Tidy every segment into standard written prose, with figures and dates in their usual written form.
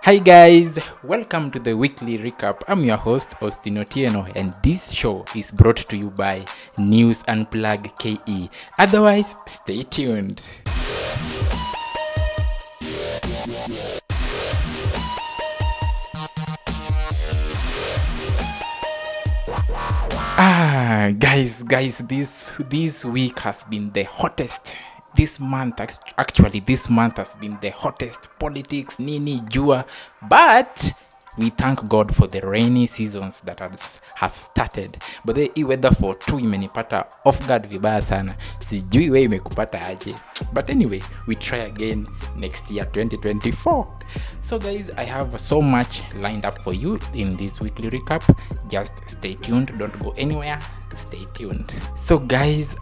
Hi guys, welcome to the weekly recap. I'm your host Austin Otieno, and this show is brought to you by NewsunplugKE. Otherwise, stay tuned. Guys, this week has been the hottest. This month has been the hottest. Politics, nini, jua, but we thank God for the rainy seasons that has started. But the weather for 2 imenipata off guard vibaya sana. Sijui we imekupata aje. But anyway, we try again next year 2024. So guys, I have so much lined up for you in this weekly recap. Just stay tuned, don't go anywhere. Stay tuned. So guys,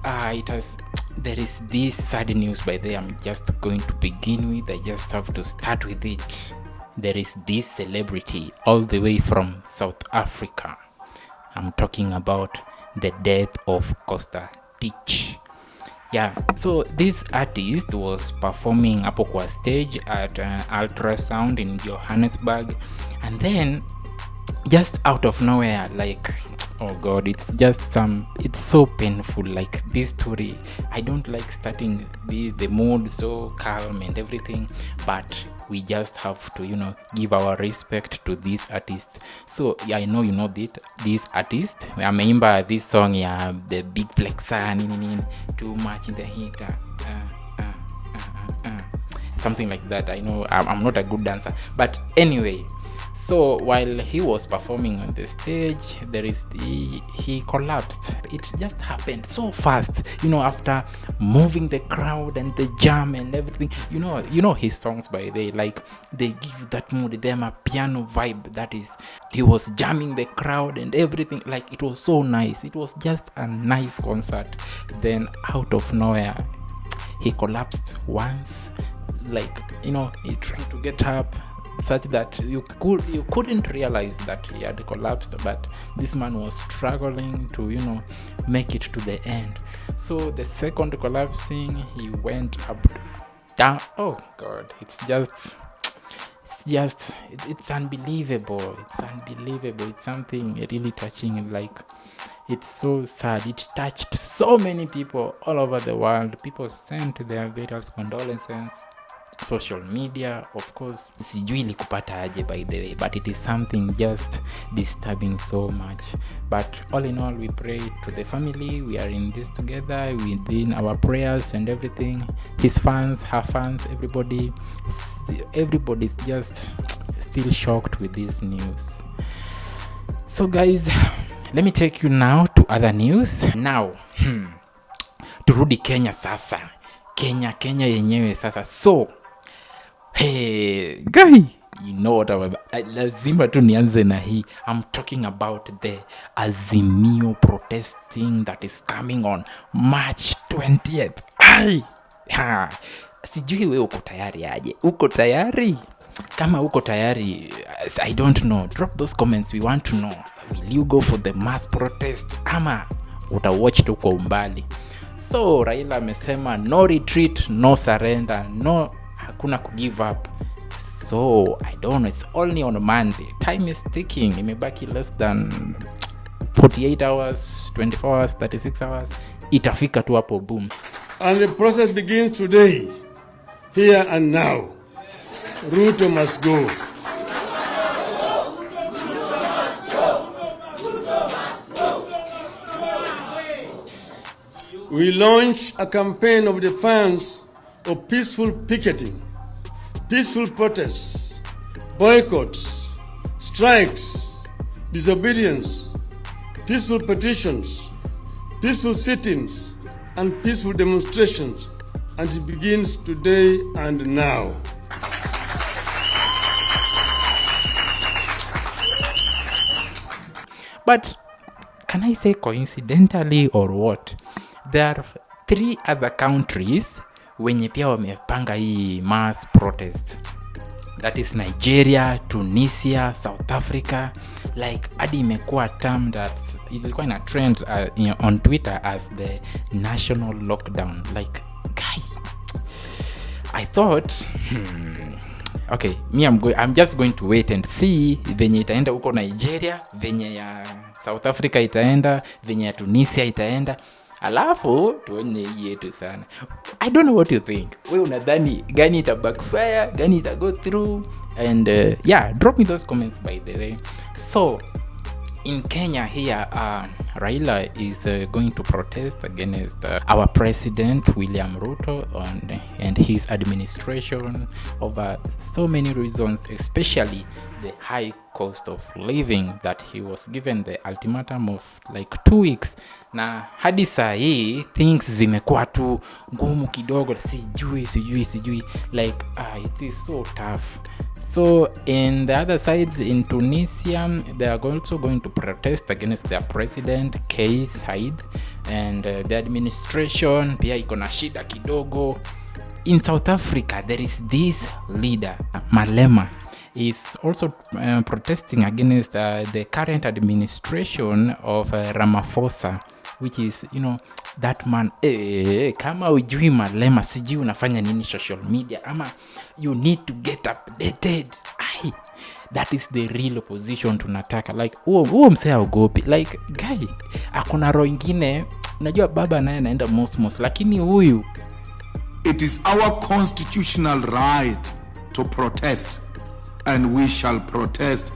there is this sad news by the way I'm just going to begin with. I just have to start with it. There is this celebrity all the way from South Africa. I'm talking about the death of Costa Titch. Yeah, so this artist was performing hapo kwa stage at ultrasound in Johannesburg, and then just out of nowhere, like, oh god, it's so painful. Like this story, I don't like starting the mood so calm and everything, but we just have to give our respect to this artist. So yeah, I know you know this artist. Ameimba this song, yeah, the big flexer, too much in the heat, something like that. I know I'm not a good dancer, but anyway. So while he was performing on the stage, he collapsed. It just happened so fast, after moving the crowd and the jam and everything. You know his songs by they give that mood, them a piano vibe. That is, he was jamming the crowd and everything. Like, it was so nice. It was just a nice concert. Then out of nowhere, he collapsed once. Like, he tried to get up, such that you couldn't realize that he had collapsed, but this man was struggling to make it to the end. So the second collapsing, he went up, down. Oh god, it's unbelievable. It's something really touching. Like, it's so sad. It touched so many people all over the world. People sent their various condolences. Social media, of course, sijui likupata aje by the way, but it is something just disturbing so much. But all in all, we pray to the family. We are in this together within our prayers and everything. His fans, her fans, everybody's just still shocked with this news. So guys, let me take you now to other news. Now turudi Kenya sasa. Kenya yenyewe sasa. So hey guy, you know what lazima tu nianze na hii. I'm talking about the Azimio protesting that is coming on March 20th. Sijui wewe uko tayari aje? Uko tayari? Kama uko tayari, I don't know, drop those comments. We want to know, will you go for the mass protest ama utawatch tu kwa umbali? So Raila amesema no retreat, no surrender, no, hakuna kugive up. So I don't know, it's only on Monday. Time is ticking. Imebaki less than 48 hours, 24 hours, 36 hours. Itafika tu hapo, boom. And the process begins today, here and now. Ruto must go. We launch a campaign of defiance of peaceful picketing, peaceful protests, boycotts, strikes, disobedience, peaceful petitions, peaceful sit-ins, and peaceful demonstrations, and it begins today and now. But can I say coincidentally or what? There are 3 other countries wenye pia wamepanga hii mass protest. That is Nigeria, Tunisia, South Africa. Like, hadi imekuwa term that ilikuwa ina trend on Twitter as the national lockdown. Like, guy, I thought okay, I'm just going to wait and see venye itaenda huko Nigeria, venye ya South Africa itaenda, venye ya Tunisia itaenda, alafu tuone yetu sana. I don't know what you think. Wewe unadhani gani ita backfire, gani ita go through? And yeah, drop me those comments by the way. So in Kenya here, Raila is going to protest against our president William Ruto and his administration over so many reasons, especially the high cost of living that he was given the ultimatum of like 2 weeks. Na hadi saa hii things zimekuwa tu ngumu kidogo, sijui like it is so tough. So in the other sides in Tunisia, they are also going to protest against their president Kais Saied, and the administration pia iko na shida kidogo. In South Africa, there is this leader Malema is also protesting against the current administration of Ramaphosa, which is, you know, that man. Kama ujui Malema, sijui unafanya nini social media, ama you need to get updated. That is the real opposition tunataka. Like huo msee aogopi, like guy akona roho ingine. Unajua baba naye anaenda mosmos, lakini huyu, it is our constitutional right to protest, and we shall protest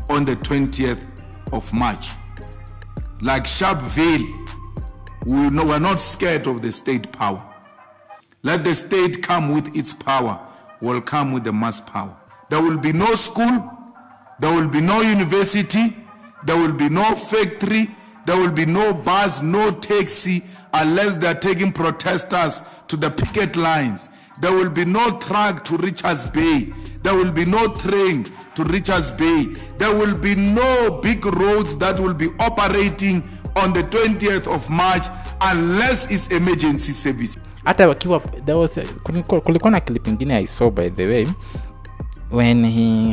on the 20th of March. Like Sharpeville, we're not scared of the state power. Let the state come with its power, will come with the mass power. There will be no school, there will be no university, there will be no factory, there will be no bus, no taxi, unless they're taking protesters to the picket lines. There will be no truck to Richards Bay. There will be no train to Richards Bay. There will be no big roads that will be operating on the 20th of March unless it's emergency service. Hata wakiwa, kulikuwa na clip ingine I saw by the way, when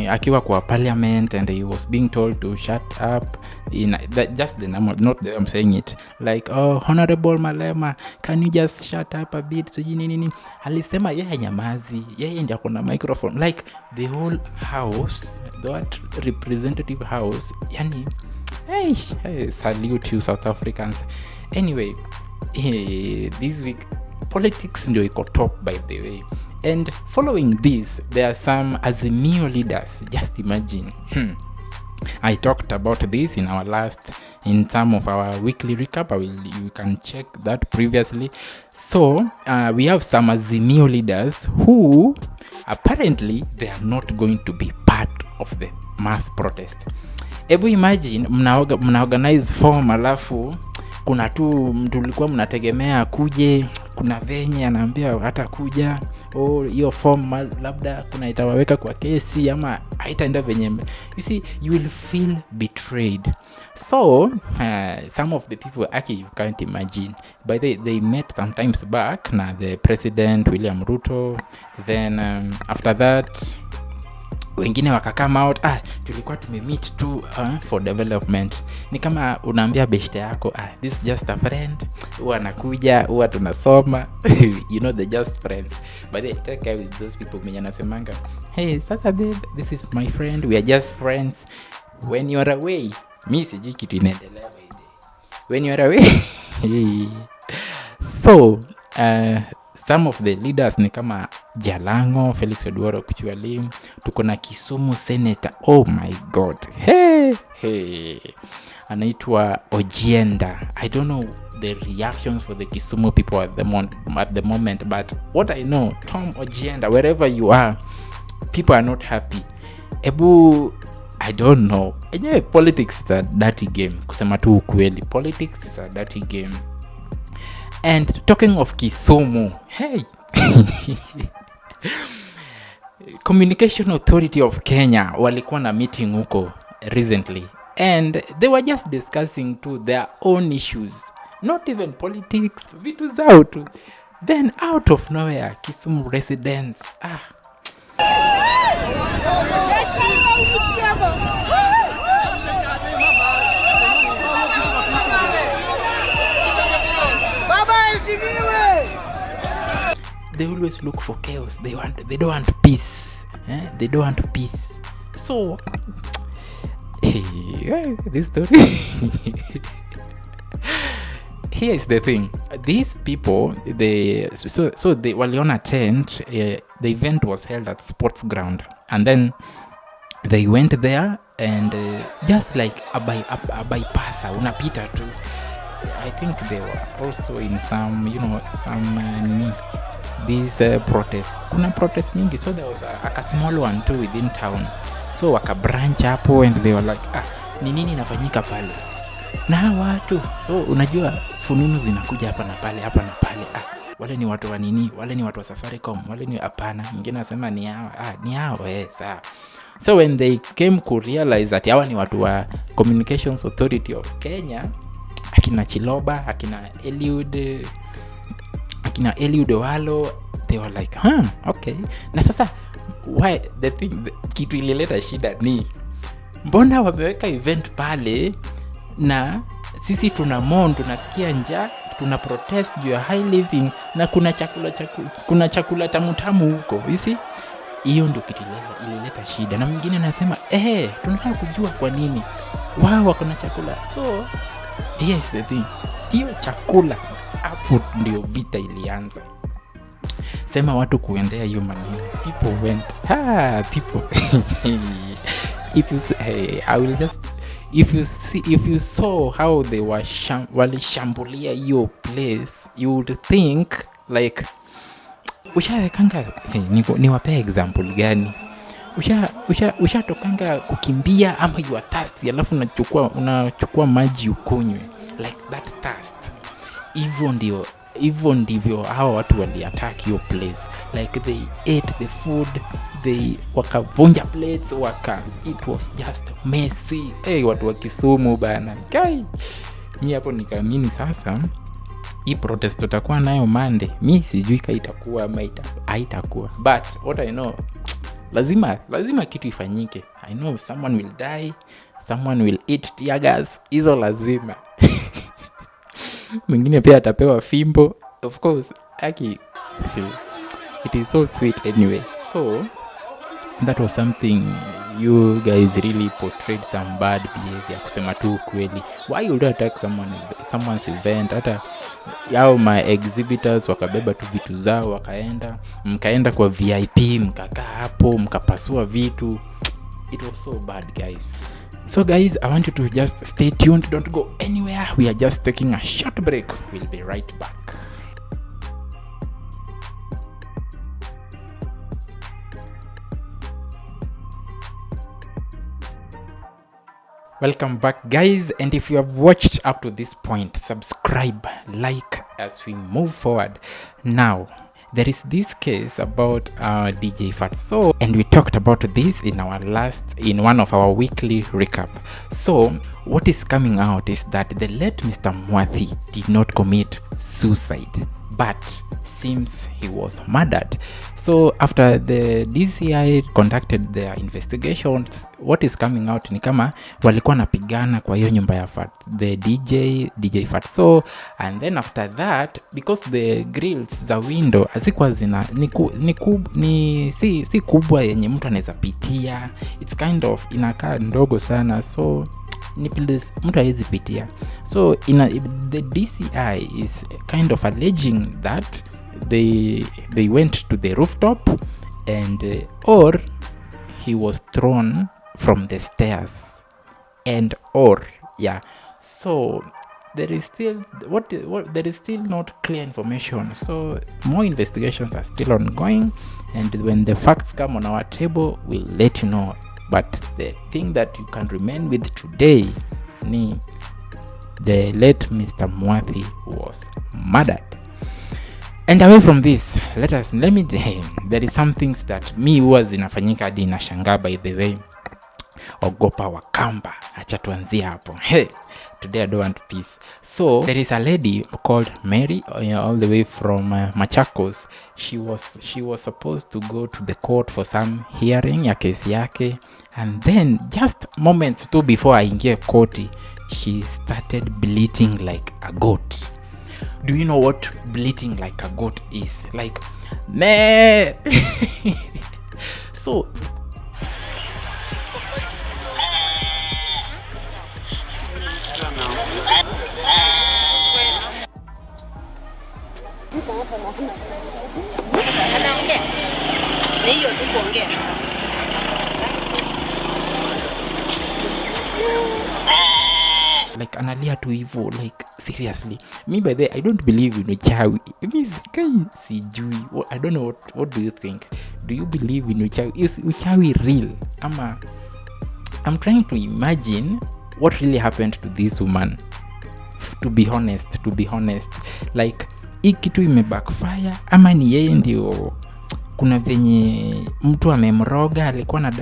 akiwa kwa parliament and he was being told to shut up, in that, just the number, not the way I'm saying it, like, oh, Honorable Malema, can you just shut up a bit, so nini. Alisema yeye nyamazi, yeye ndiye akona microphone, like the whole house, that representative house. Yani hey, salute you South Africans. Anyway, this week politics ndio iko top by the way. And following this, there are some Azimio leaders. Just imagine. I talked about this in some of our weekly recap. You can check that previously. So we have some Azimio leaders who apparently they are not going to be part of the mass protest. Ebu imagine mna organize form, alafu kuna tu mtu ulikuwa mnategemea kuje, kuna venye anaambia hata kuja, hiyo form labda kuna itawaweka kwa kesi ama haitaenda venye. You see, you will feel betrayed. So some of the people actually you can't imagine, but they met sometimes back na the president William Ruto. Then after that wengine wakakama out, tulikuwa tumemeet tu for development. Ni kama unaambia beshte yako, this is just a friend, huwa anakuja, huwa tunasoma. You know, they're just friends, but they take care with those people mwenye nasemanga, hey sasa babe, this is my friend, we are just friends. When you are away, mi sijui kitu inaendelea by day. When you are away. So some of the leaders ni kama Jalango, Felix Oduoro Kuchwali, tuko na Kisumu senator, oh my god, hey, anaitwa Ojienda. I don't know the reactions for the Kisumu people at the moment, but what I know, Tom Ojienda, wherever you are, people are not happy. Ebu, I don't know. Enyewe politics is a dirty game. Kusema tu ukweli, politics is a dirty game. And talking of Kisumu, hey, Communication Authority of Kenya walikuwa na meeting huko recently, and they were just discussing to their own issues, not even politics, vitu zao tu. Then out of nowhere, Kisumu residents, they always look for chaos. They don't want peace. They don't want peace. So this story here is the thing. These people, they waliona tent. The event was held at sports ground, and then they went there, and just like a bypassa unapita tu. I think they were also in some these protests. Kuna protest mingi, so there was a small one too within town. So waka branch hapo, and they were like, ni nini inafanyika pale na watu. So unajua fununu zinakuja hapa na pale. Wale ni watu wa nini, wale ni watu wa Safaricom, wale ni hapana, mwingine anasema ni hao sawa. So when they came to realize that hawa ni watu wa Communications Authority of Kenya, akina Chiloba, akina Eliud Walo, they were like, okay. Na sasa why the thing, kitu ilileta shida ni mbona wameweka event pale na sisi tunasikia njaa, tuna protest juu ya high living, na kuna chakula tamu huko. You see, hiyo ndio kitu ilileta shida. Na mwingine anasema tunataka kujua kwa nini wao wako na chakula. So yes, the thing, hiyo chakula hapo ndio vita ilianza. Sema watu kuendea hiyo maneno, people went people if you saw how they were walishambulia hiyo place, you would think like ushawekanga niwape example gani? Ushatokanga kukimbia ama you are thirsty, alafu unachukua maji ukunywe, like that thirst. Hivyo ndivyo hao watu waliattack hiyo place. Like they ate the food, they wakavunja plates, it was just messy. Watu wa Kisumu bana. Mimi hapo nikaamini sasa hii protest tutakuwa nayo Monday. Mimi sijui kama itakuwa ama haitakuwa. But what I know, lazima kitu ifanyike. I know someone will die, someone will eat tear gas. Hizo lazima. Mwingine pia atapewa fimbo. Of course, it is so sweet anyway. So that was something you guys really portrayed some bad behavior, kusema tu kweli. Why would you attack someone's event? Hata yao my exhibitors wakabeba tu vitu zao mkaenda kwa VIP, mkakaa hapo, mkapasua vitu. It was so bad, guys. So guys, I want you to just stay tuned, don't go anywhere. We are just taking a short break. We'll be right back. Welcome back, guys, and if you have watched up to this point, subscribe, like as we move forward. Now, there is this case about DJ Fatso, and we talked about this in one of our weekly recap. So what is coming out is that the late Mr. Mwathi did not commit suicide, but seems he was murdered. So after the DCI conducted their investigations, what is coming out ni kama walikuwa napigana kwa hiyo nyumba ya the DJ Fatso, and then after that, because the grills za window hazikuwa si kubwa yenye mtu anaweza pitia, it's kind of inakaa ndogo sana, so ni place mtu hawezi pitia. So the DCI is kind of alleging that they went to the rooftop and or he was thrown from the stairs so there is still not clear information. So more investigations are still ongoing, and when the facts come on our table, we'll let you know. But the thing that you can remain with today ni the late Mr. Mwathi was murdered. And away from this, there is some things that me huwa zinafanyika hadi nashangaa, by the way. Ogopa Wakamba, acha tuanzie hapo. Today I don't want peace. So there is a lady called Mary, all the way from Machakos. She was supposed to go to the court for some hearing ya kesi yake, and then just moments tu before aingie koti, she started bleating like a goat. Do you know what bleating like a goat is? Like, meh. So like analia tu hivyo, like seriously, me by the I don't believe in uchawi. Me sijui, I don't know what do you think? Do you believe in uchawi? Is uchawi real? I'm trying to imagine what really happened to this woman. To be honest, like hii kitu imebackfire ama ni yeye ndio kuna venye mtu amemroga, alikuwa na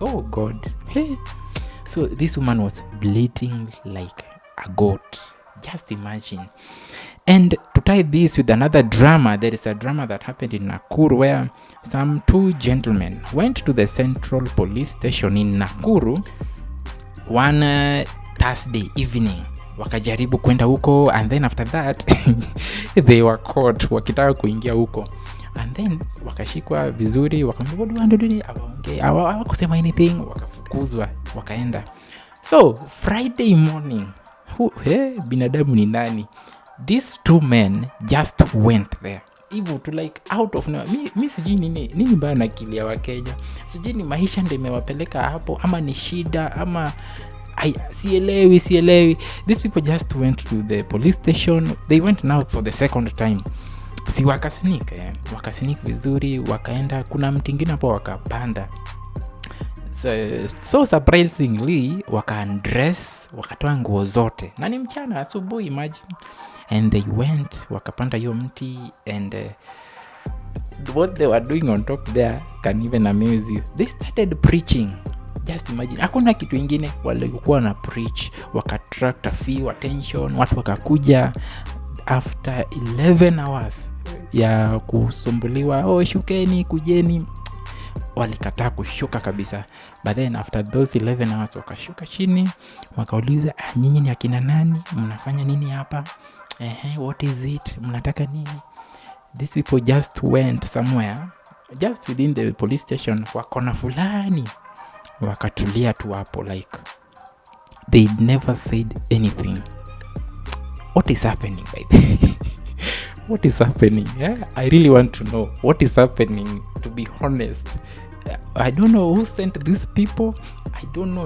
oh god. Hey. So this woman was bleeding like a goat. Just imagine. And to tie this with another drama, there is a drama that happened in Nakuru where some two gentlemen went to the Central Police Station in Nakuru one Thursday evening. Wakajaribu kwenda huko, and then after that they were caught wakitaka kuingia huko, and then wakashikwa vizuri, wakamwambia hawakusema anything, wakafukuzwa, wakaenda. So Friday morning, binadamu ni nani? These two men just went there even to like out of nowhere. Mi sijui nini mbaya na akili ya Wakenya. Sijui ni maisha ndio imewapeleka hapo ama ni shida ama sielewi. These people just went to the police station. They went now for the second time. Si wakasneak vizuri, wakaenda, kuna mtu mwingine hapo wakapanda. So surprisingly waka-undress, wakatoa nguo zote. Na ni mchana asubuhi, imagine. And they went, wakapanda hiyo mti, and what they were doing on top there can even amuse you. They started preaching. Just imagine, hakuna kitu ingine, walikuwa na preach, waka-attract a few attention, watu wakakuja. After 11 hours ya kusumbuliwa, shukeni, kujeni, walikataa kushuka kabisa. But then after those 11 hours wakashuka chini, wakauliza, nyinyi ni akina nani? Mnafanya nini hapa? What is it? Mnataka nini? These people just went somewhere just within the police station, wakona fulani, wakatulia tu hapo, like they never said anything. What is happening by the way? What is happening? I really want to know what is happening, to be honest. I don't know who sent these people. I don't know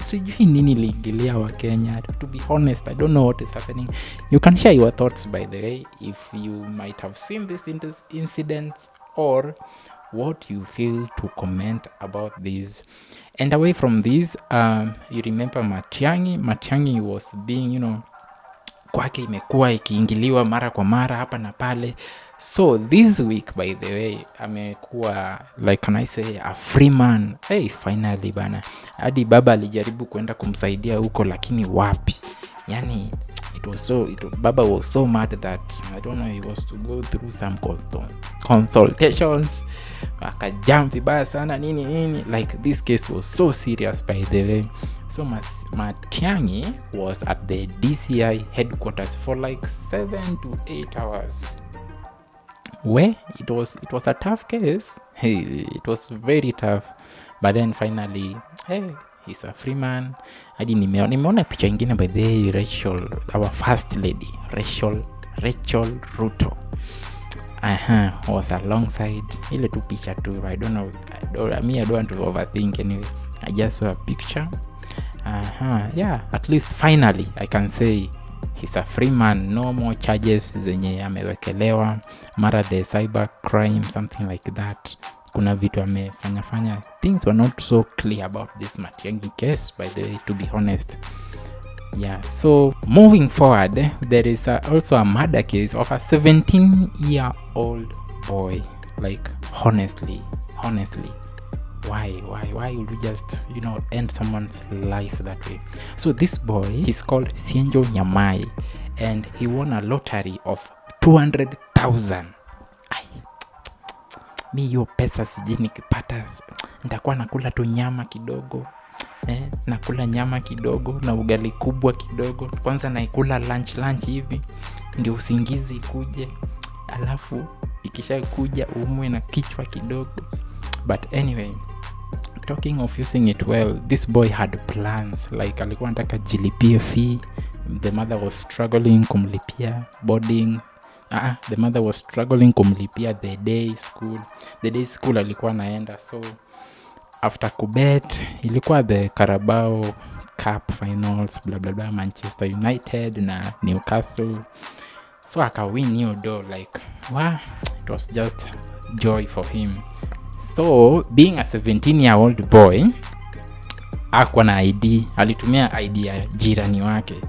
sijui nini liingilia wa Kenya. To be honest, I don't know what is happening. You can share your thoughts by the way, if you might have seen this incident, or what you feel to comment about this. And away from this, you remember Matiang'i was being, kwake imekuwa ikiingiliwa mara kwa mara hapa na pale. So this week by the way, amekuwa, like, can I say, a free man. Finally bana. Hadi baba alijaribu kwenda kumsaidia huko, lakini wapi. Yani baba was so mad that I don't know, he was to go through some consultations. Akajump vibaya sana nini. Like, this case was so serious by the way. So Matiang'i was at the DCI headquarters for like 7 to 8 hours. Where it was a tough case. It was very tough. But then finally, he's a free man. Hadi nimeona picha ingine by the Rachel, our first lady, Rachel Ruto. Was alongside. Ile tu picha tu. I don't want to overthink anyway. I just saw a picture. At least finally I can say he's a free man. No more charges zenye amewekelewa, mara the cyber crime, something like that. Kuna vitu amefanya. Things were not so clear about this Matiang'i case by the way, to be honest. So moving forward, there is also a murder case of a 17-year-old boy. Like, honestly, why would you just end someone's life that way? So this boy is called Sienjo Nyamai, and he won a lottery of 200,000. Mi hiyo pesa sijui nikipata nitakuwa nakula tu nyama kidogo. Nakula nyama kidogo na ugali kubwa kidogo. Kwanza naikula lunch hivi ndio usingizi kuje, alafu ikisha kuja umwe na kichwa kidogo. But anyway, talking of using it well, this boy had plans, like alikuwa anataka jilipie fee. The mother was struggling kumlipia boarding. The mother was struggling kumlipia the day school alikuwa naenda. So after kubet, ilikuwa the Carabao Cup finals, blah blah blah, Manchester United na Newcastle. So akawin hiyo do, like it was just joy for him. So being a 17-year-old boy, hakuwa na ID, alitumia ID ya jirani wake,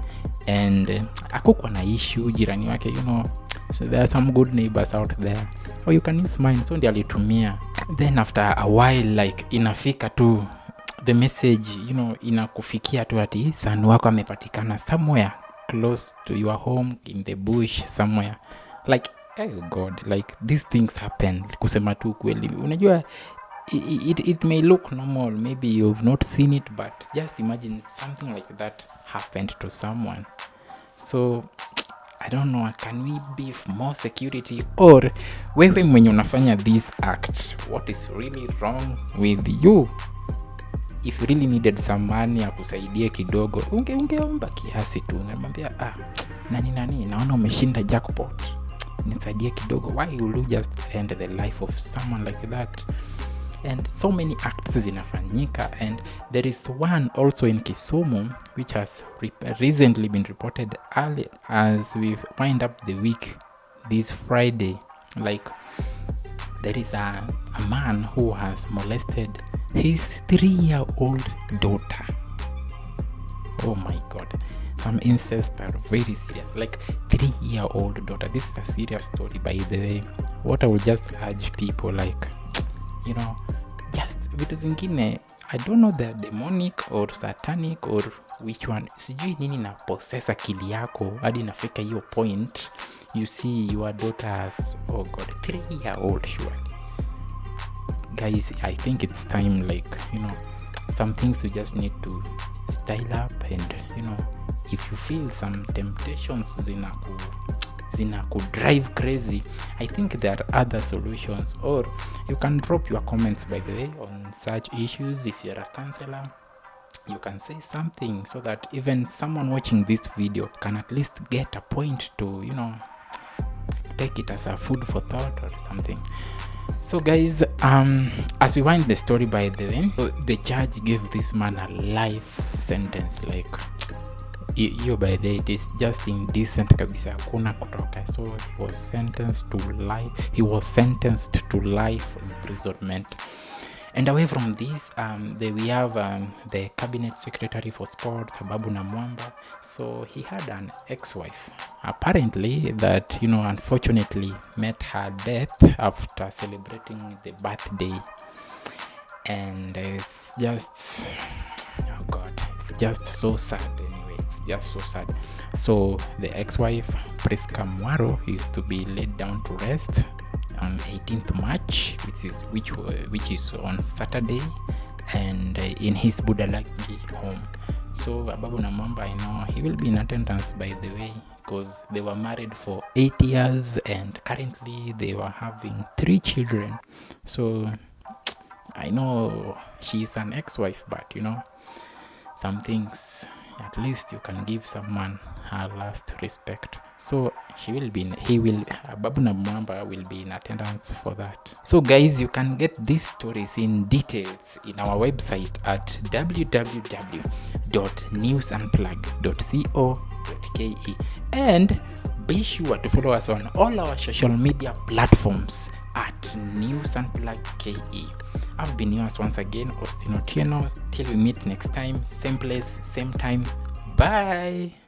and hakukuwa na issue. Jirani wake, so there are some good neighbors out there, you can use mine. So ndiye alitumia. Then after a while, like inafika tu the message, inakufikia tu ati son wako amepatikana somewhere close to your home, in the bush somewhere. Like, oh God, like these things happen. Kusema tu kweli, unajua it may look normal, maybe you've not seen it, but just imagine something like that happened to someone. So I don't know, can we beef more security? Or wewe mwenye unafanya this act, what is really wrong with you? If you really needed some money akusaidie kidogo, ungeomba kiasi tu, unamwambia nani naona umeshinda jackpot, nisaidie kidogo. Why will you just end the life of someone like that? And so many acts zinafanyika, and there is one also in Kisumu which has recently been reported early as we wind up the week this Friday. Like, there is a man who has molested his 3-year-old daughter. Oh my God, some incest are very serious. Like, 3-year-old daughter. This is a serious story, by the way. What I would just urge people, like, just vitu zingine, I don't know, they're demonic or satanic or which one. Sijui nini na possess akili yako hadi nafika hiyo point you see your daughter has, oh God, 3-year-old surely. Guys, I think it's time, like, some things you just need to style up, and if you feel some temptations zinaku drive crazy, I think there are other solutions. Or you can drop your comments, by the way, on such issues. If you're a counselor, you can say something so that even someone watching this video can at least get a point to take it as a food for thought or something. So guys, as we wind the story, by the way, the judge gave this man a life sentence. Like, you by the way, it is just indecent kabisa, kuna kutoka. So he was sentenced to life imprisonment. And away from this, we have the cabinet secretary for sports, Babu Namwamba. So he had an ex-wife, apparently, that unfortunately met her death after celebrating the birthday. And it's just, oh God, it's just so sad. Anyway, it's just so sad. So the ex-wife, Priska Mwaro, used to be laid down to rest on 18th March, which is on Saturday, and in his Budalaki home. So Babu Namwamba, I know he will be in attendance, by the way, because they were married for 8 years and currently they were having 3 children. So I know she's an ex-wife, but some things, at least you can give someone her last respect. So Babu Namwamba will be in attendance for that. So guys, you can get these stories in details in our website at www.newsunplug.co.ke, and be sure to follow us on all our social media platforms at NewsunplugKE. I've been yours once again, Austin Otieno. Till we meet next time, same place, same time. Bye.